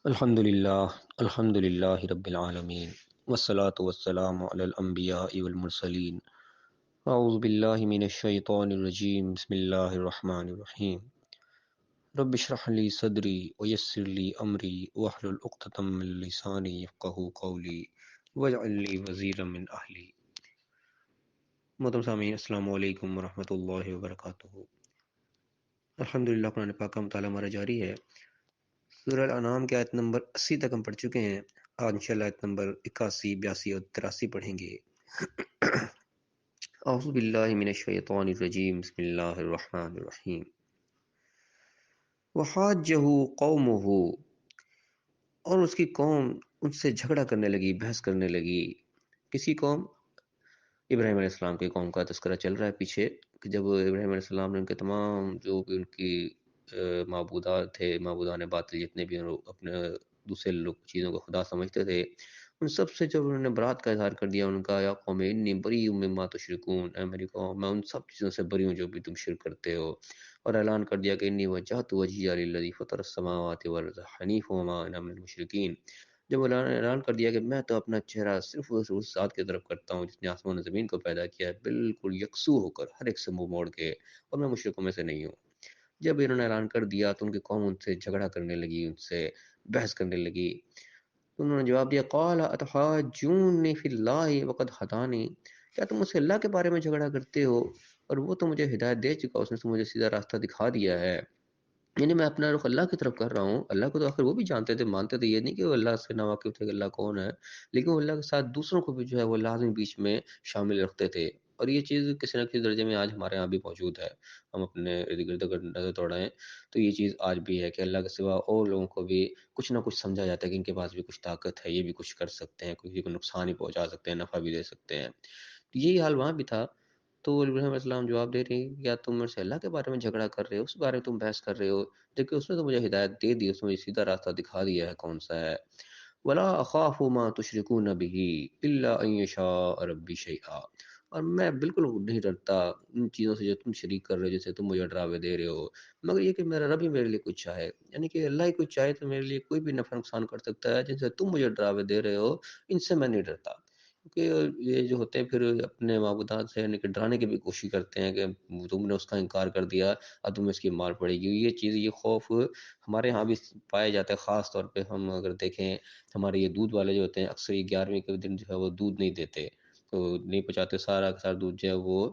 الحمد للہ رب العالمین والصلاة والسلام علی الانبیاء والمرسلین اعوذ باللہ من الشیطان الرجیم بسم اللہ الرحمن الرحیم رب اشرح لی صدری ویسر لی امری واحلل عقدۃ من لسانی یفقہوا قولی واجعل لی وزیرا من اہلی۔ محترم سامعین، السلام علیکم ورحمۃ اللہ وبرکاتہ۔ الحمدللہ قرآن پاک کا مطالعہ ہمارا جاری ہے۔ سورہ الانعام کے آیت نمبر 80 تک ہم پڑھ چکے ہیں۔ آج انشاءاللہ آیت نمبر 81، 82 اور 83 پڑھیں گے۔ اعوذ باللہ من الشیطان الرجیم بسم اللہ الرحمن الرحیم۔ وحاجہ قومہ، اور اس کی قوم ان سے جھگڑا کرنے لگی، بحث کرنے لگی۔ کسی قوم؟ ابراہیم علیہ السلام کی قوم کا تذکرہ چل رہا ہے پیچھے، کہ جب ابراہیم علیہ السلام نے ان کے تمام جو بھی ان کی معبودات تھے، معبودان باطل جتنے بھی اپنے دوسرے لوگ چیزوں کو خدا سمجھتے تھے، ان سب سے جب انہوں نے برات کا اظہار کر دیا، ان کا یا قوم انی بریء مما تشرکون، اے میری قوم میں ان سب چیزوں سے بری ہوں جو بھی تم شرک کرتے ہو، اور اعلان کر دیا کہ انی وجہت وجہی للذی فطر السماوات والارض حنیفا وما انا من المشرکین۔ جب اعلان کر دیا کہ میں تو اپنا چہرہ صرف اس ذات کی طرف کرتا ہوں جس نے آسمان و زمین کو پیدا کیا ہے، بالکل یکسو ہو کر، ہر ایک سے منہ موڑ کے، اور میں مشرکوں میں سے نہیں ہوں۔ جب انہوں نے اعلان کر دیا تو ان کی قوم ان سے جھگڑا کرنے لگی، ان سے بحث کرنے لگی۔ تو انہوں نے جواب دیا قال اتحاجونی فی اللہ وقد ہدانی، کیا تم مجھ سے اللہ کے بارے میں جھگڑا کرتے ہو اور وہ تو مجھے ہدایت دے چکا، اس نے تو مجھے سیدھا راستہ دکھا دیا ہے۔ یعنی میں اپنا رخ اللہ کی طرف کر رہا ہوں۔ اللہ کو تو آخر وہ بھی جانتے تھے، مانتے تھے، یہ نہیں کہ وہ اللہ سے ناواقف تھے کہ اللہ کون ہے، لیکن وہ اللہ کے ساتھ دوسروں کو بھی جو ہے وہ لازمی بیچ میں شامل رکھتے تھے۔ اور یہ چیز کسی نہ کسی درجے میں آج ہمارے ہاں بھی موجود ہے۔ ہم اپنے ارد گرد اگر نظر دوڑائیں تو یہ چیز آج بھی ہے کہ اللہ کے سوا اور لوگوں کو بھی کچھ نہ کچھ سمجھا جاتا ہے کہ ان کے پاس بھی کچھ طاقت ہے، یہ بھی کچھ کر سکتے ہیں، کسی کو نقصان ہی پہنچا سکتے ہیں، نفع بھی دے سکتے ہیں۔ تو یہی حال وہاں بھی تھا۔ تو ابراہیم علیہ السلام جواب دے رہے ہیں، کیا تم میرے سے اللہ کے بارے میں جھگڑا کر رہے ہو، اس بارے میں تم بحث کر رہے ہو، دیکھیں اس نے تو مجھے ہدایت دے دی، اس نے مجھے سیدھا راستہ دکھا دیا ہے کون سا ہے۔ ولا اخاف ما تشركون به الا ان يشاء ربي شيئا، اور میں بالکل نہیں ڈرتا ان چیزوں سے جو تم شریک کر رہے ہو، جیسے تم مجھے ڈراوے دے رہے ہو، مگر یہ کہ میرا رب ہی میرے لیے کچھ چاہے، یعنی کہ اللہ ہی کچھ چاہے تو میرے لیے کوئی بھی نفع نقصان کر سکتا ہے، جن سے تم مجھے ڈراوے دے رہے ہو ان سے میں نہیں ڈرتا۔ کیونکہ یہ جو ہوتے ہیں پھر اپنے معبودات سے یعنی کہ ڈرانے کی بھی کوشش کرتے ہیں کہ تم نے اس کا انکار کر دیا اب تمہیں اس کی مار پڑے گی۔ یہ چیز، یہ خوف ہمارے ہاں بھی پایا جاتا ہے، خاص طور پہ ہم اگر دیکھیں ہمارے یہ دودھ والے جو ہوتے ہیں اکثر یہ 11ویں کے دن جو ہے وہ دودھ نہیں دیتے، تو نہیں پہنچاتے، سارا کا سارا دودھ جو ہے وہ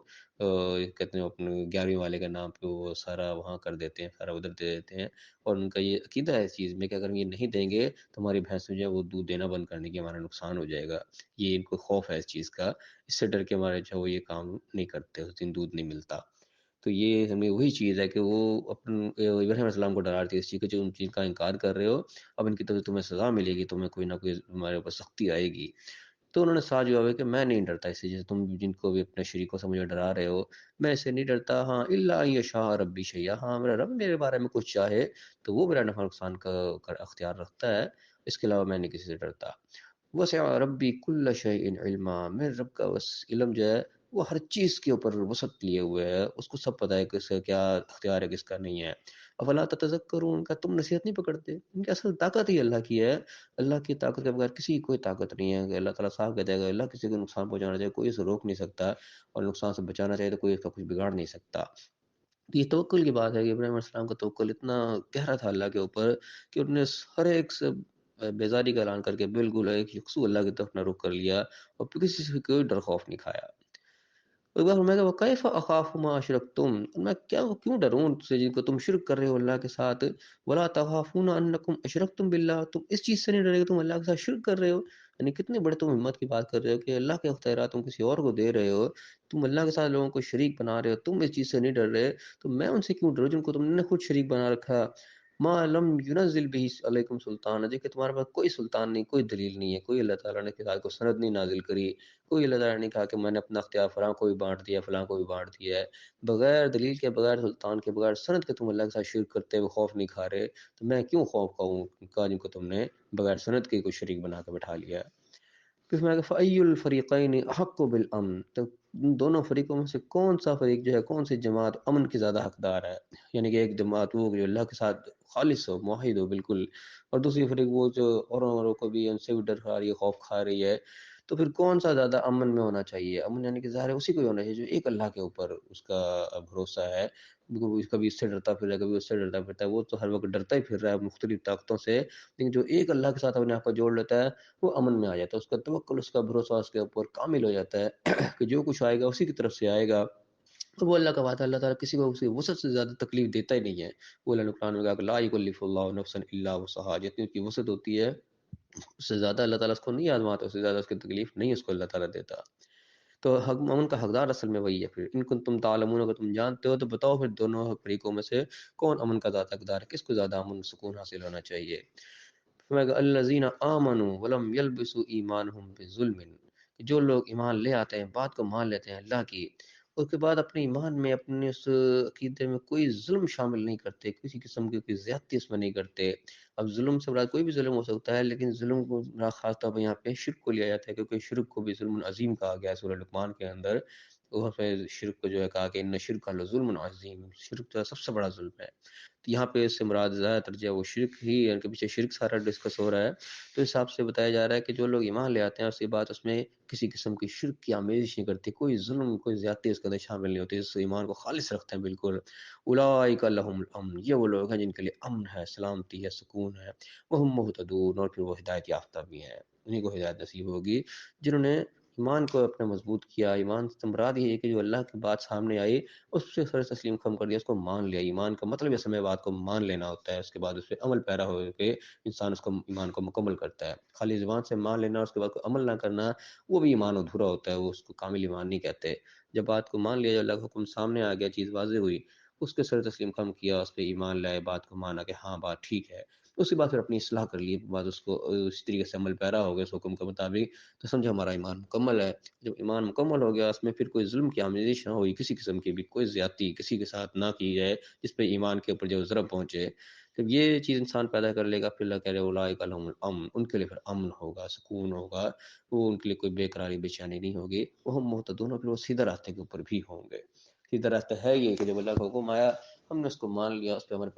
کہتے ہیں اپنے 11ویں والے کے نام پہ وہ سارا وہاں کر دیتے ہیں، سارا ادھر دے دیتے ہیں، اور ان کا یہ عقیدہ ہے اس چیز میں کہ اگر ہم یہ نہیں دیں گے تو ہماری بھینس جو ہے وہ دودھ دینا بند کرنے کی ہمارا نقصان ہو جائے گا۔ یہ ان کو خوف ہے اس چیز کا، اس سے ڈر کے ہمارے جو ہے وہ یہ کام نہیں کرتے، اس دن دودھ نہیں ملتا۔ تو یہ ہمیں وہی چیز ہے کہ وہ ابراہیم علیہ السلام کو ڈراتی ہے اس چیز کو، جو ان چیز کا انکار کر رہے ہو اب ان کی طرف تمہیں سزا ملے گی، تمہیں کوئی نہ کوئی ہمارے اوپر سختی آئے گی۔ تو انہوں نے ساتھ جواب ہے کہ میں نہیں ڈرتا اس سے، جیسے تم جن کو بھی اپنے شریکوں سے مجھے ڈرا رہے ہو میں اسے نہیں ڈرتا۔ ہاں الا ان یشاء ربی شیئا، ہاں میرا رب میرے بارے میں کچھ چاہے تو وہ میرا نفع نقصان کا اختیار رکھتا ہے، اس کے علاوہ میں نہیں کسی سے ڈرتا۔ وسع ربی کل شیء علما، میرے رب کا علم جو ہے وہ ہر چیز کے اوپر وسعت لیے ہوئے ہے، اس کو سب پتہ ہے کس کا کیا اختیار ہے کس کا نہیں ہے۔ افلا تتذکرون، کا تم نصیحت نہیں پکڑتے؟ ان کی اصل طاقت ہی اللہ کی ہے، اللہ کی طاقت کے بغیر کسی کی کوئی طاقت نہیں ہے۔ کہ اللہ تعالیٰ صاحب کہتا ہے کہ اللہ کسی کو نقصان پہنچانا چاہے کوئی اسے روک نہیں سکتا، اور نقصان سے بچانا چاہے تو کوئی اس کا کچھ بگاڑ نہیں سکتا۔ یہ توکل کی بات ہے کہ ابراہیم علیہ السلام کا توکل اتنا گہرا تھا اللہ کے اوپر کہ انہوں نے ہر ایک سے بیزاری کا اعلان کر کے بالکل ایک یکسو اللہ کی طرف اپنا رخ کر لیا، اور کسی سے کوئی ڈر خوف نہیں کھایا۔ ایک بار فرمایا کہ وَكَيْفَ أَخَافُ مَا أَشْرَكْتُمْ، میں کیا کیوں ڈروں ان سے جن کو تم شرک کر رہے ہو اللہ کے ساتھ۔ وَلَا تَخَافُونَ أَنَّكُمْ أَشْرَكْتُمْ بِاللَّهِ، تم اس چیز سے نہیں ڈرے کہ تم اللہ کے ساتھ شرک کر رہے ہو، یعنی کتنے بڑے تم ہمت کی بات کر رہے ہو کہ اللہ کے اختیارات تم کسی اور کو دے رہے ہو، تم اللہ کے ساتھ لوگوں کو شریک بنا رہے ہو، تم اس چیز سے نہیں ڈر رہے، تو میں ان سے کیوں ڈروں جن کو تم نے خود شریک بنا رکھا۔ ما لم ينزل به علیکم سلطان، کہ تمہارے پاس کوئی سلطان نہیں، کوئی دلیل نہیں ہے، کوئی اللہ تعالیٰ نے کتاب کو سند نہیں نازل کری، کوئی اللہ تعالیٰ نے کہا کہ میں نے اپنا اختیار فلاں کو بھی بانٹ دیا فلاں کو بھی بانٹ دیا ہے۔ بغیر دلیل کے، بغیر سلطان کے، بغیر سند کے تم اللہ کے ساتھ شرک کرتے ہوئے خوف نہیں کھا رہے، تو میں کیوں خوف کھاؤں کا جن کو تم نے بغیر سند کے کوئی شریک بنا کے بٹھا لیا ہے۔ پھر میں فَأَيُّ الْفَرِيقَيْنِ أَحَقُّ بِالْأَمْنِ، تو ان دونوں فریقوں میں سے کون سا فریق جو ہے، کون سی جماعت امن کی زیادہ حقدار ہے؟ یعنی کہ ایک جماعت وہ جو اللہ کے ساتھ خالص ہو، موحد ہو بالکل، اور دوسری فریق وہ جو اوروں کو بھی ان سے بھی ڈر کھا رہی ہے، خوف کھا رہی ہے، تو پھر کون سا زیادہ امن میں ہونا چاہیے؟ امن یعنی کہ ظاہر ہے اسی کو ہی ہونا چاہیے جو ایک اللہ کے اوپر اس کا بھروسہ ہے، کبھی اس سے ڈرتا پھر رہا ہے، کبھی اس سے ڈرتا پھرتا ہے، وہ تو ہر وقت ڈرتا ہی پھر رہا ہے مختلف طاقتوں سے، لیکن جو ایک اللہ کے ساتھ اپنے آپ کو جوڑ لیتا ہے وہ امن میں آ جاتا ہے، اس کا توکل، اس کا بھروسہ اس کے اوپر کامل ہو جاتا ہے کہ جو کچھ آئے گا اسی کی طرف سے آئے گا، اور وہ اللہ کا وعدہ ہے، اللہ تعالیٰ کسی کو اس کی وسعت سے زیادہ تکلیف دیتا ہی نہیں ہے۔ وہ اللہ نے قرآن میں کہا کہ لا یکلف اللہ نفسا الا وسعها، جتنی اس کی وسعت ہوتی ہے اس سے زیادہ اللہ تعالیٰ اس کو نہیں آزماتا، اس سے زیادہ اس کی تکلیف نہیں اس کو اللہ تعالیٰ دیتا۔ تو امن کا حقدار اصل میں وہی ہے۔ پھر ان کو تم تعلمون، اگر تم جانتے ہو تو بتاؤ پھر دونوں فریقوں میں سے کون امن کا زیادہ حقدار ہے، کس کو زیادہ امن سکون حاصل ہونا چاہیے؟ فرمایا الذین آمنوا ولم یلبسوا ایمانہم بظلم، کہ جو لوگ ایمان لے آتے ہیں، بات کو مان لیتے ہیں اللہ کی، اس کے بعد اپنے ایمان میں، اپنے اس عقیدے میں کوئی ظلم شامل نہیں کرتے، کسی قسم کی کوئی زیادتی اس میں نہیں کرتے۔ اب ظلم سے مراد کوئی بھی ظلم ہو سکتا ہے، لیکن ظلم کو خاص طور پہ یہاں پہ شرک کو لیا جاتا ہے، کیونکہ شرک کو بھی ظلم عظیم کہا گیا ہے سورہ لقمان کے اندر، وہاں پہ شرک کو جو ہے کہا کہ ان شرک لظلم عظیم، شرک جو ہے سب سے بڑا ظلم ہے۔ تو یہاں پہ اس سے مراد زیادہ تر جو ہے وہ شرک ہی، ان کے پیچھے شرک سارا ڈسکس ہو رہا ہے، تو اس حساب سے بتایا جا رہا ہے کہ جو لوگ ایمان لے آتے ہیں اس کے بعد اس میں کسی قسم کی شرک کی آمیزش نہیں کرتے، کوئی ظلم، کوئی زیادتی اس کے اندر شامل نہیں ہوتی، اس ایمان کو خالص رکھتے ہیں بالکل، اولئک لہم الامن، یہ وہ لوگ ہیں جن کے لیے امن ہے، سلامتی ہے، سکون ہے، وہم مہتدون، اور پھر وہ ہدایت یافتہ بھی ہیں، انہیں کو ہدایت نصیب ہوگی جنہوں نے ایمان کو اپنے مضبوط کیا۔ ایمان سے مراد یہ ہے کہ جو اللہ کی بات سامنے آئی اس سے سر تسلیم خم کر دیا، اس کو مان لیا۔ ایمان کا مطلب اس میں بات کو مان لینا ہوتا ہے، اس کے بعد اس پہ عمل پیرا ہو کے انسان اس کو ایمان کو مکمل کرتا ہے۔ خالی زبان سے مان لینا اور اس کے بعد کوئی عمل نہ کرنا، وہ بھی ایمان ادھورا ہوتا ہے، وہ اس کو کامل ایمان نہیں کہتے۔ جب بات کو مان لیا، جو اللہ کا حکم سامنے آ گیا، چیز واضح ہوئی، اس کے سر تسلیم خم کیا، اس پہ ایمان لائے، بات کو مانا کہ ہاں بات ٹھیک ہے، اس کے بعد پھر اپنی اصلاح کر لی، بعد اس کو اس طریقے سے عمل پیرا ہو گیا اس حکم کے مطابق، تو سمجھو ہمارا ایمان مکمل ہے۔ جب ایمان مکمل ہو گیا، اس میں پھر کوئی ظلم کی آمیزش نہ ہوئی، کسی قسم کی بھی کوئی زیادتی کسی کے ساتھ نہ کی جائے جس پہ ایمان کے اوپر جو ضرب پہنچے، جب یہ چیز انسان پیدا کر لے گا، پھر اللہ کہہ رہے اولئک لہم الامن، ان کے لیے پھر امن ہوگا، سکون ہوگا، وہ ان کے لیے کوئی بے قراری بے چینی نہیں ہوگی، وہ ہم مہتدون، پھر وہ سیدھے راستے کے اوپر بھی ہوں گے۔ سیدھا راستہ ہے یہ کہ جب اللہ کا حکم آیا ہم نے اس کو مان لیا، اس پہ ہمارے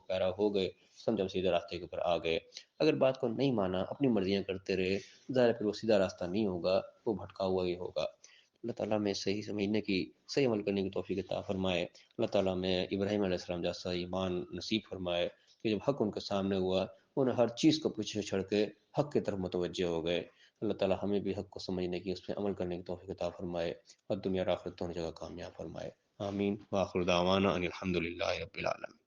پیرا ہو گئے، سمجھو ہم سیدھے راستے کے اوپر آ گئے۔ اگر بات کو نہیں مانا، اپنی مرضیاں کرتے رہے، ظاہر ہے پھر وہ سیدھا راستہ نہیں ہوگا، وہ بھٹکا ہوا ہی ہوگا۔ اللہ تعالیٰ میں صحیح سمجھنے کی، صحیح عمل کرنے کی توفیق عطا فرمائے۔ اللہ تعالیٰ میں ابراہیم علیہ السلام جیسا ایمان نصیب فرمائے کہ جب حق ان کے سامنے ہوا، انہوں نے ہر چیز کو پیچھے چھڑ کے حق کی طرف متوجہ ہو گئے۔ اللہ تعالیٰ ہمیں بھی حق کو سمجھنے کی، اس پہ عمل کرنے کی توفیق عطا فرمائے، اور دنیا اور آخرت دونوں جگہ کامیاب فرمائے۔ آمین۔ وآخر دعوانا ان الحمد للہ رب العالمین۔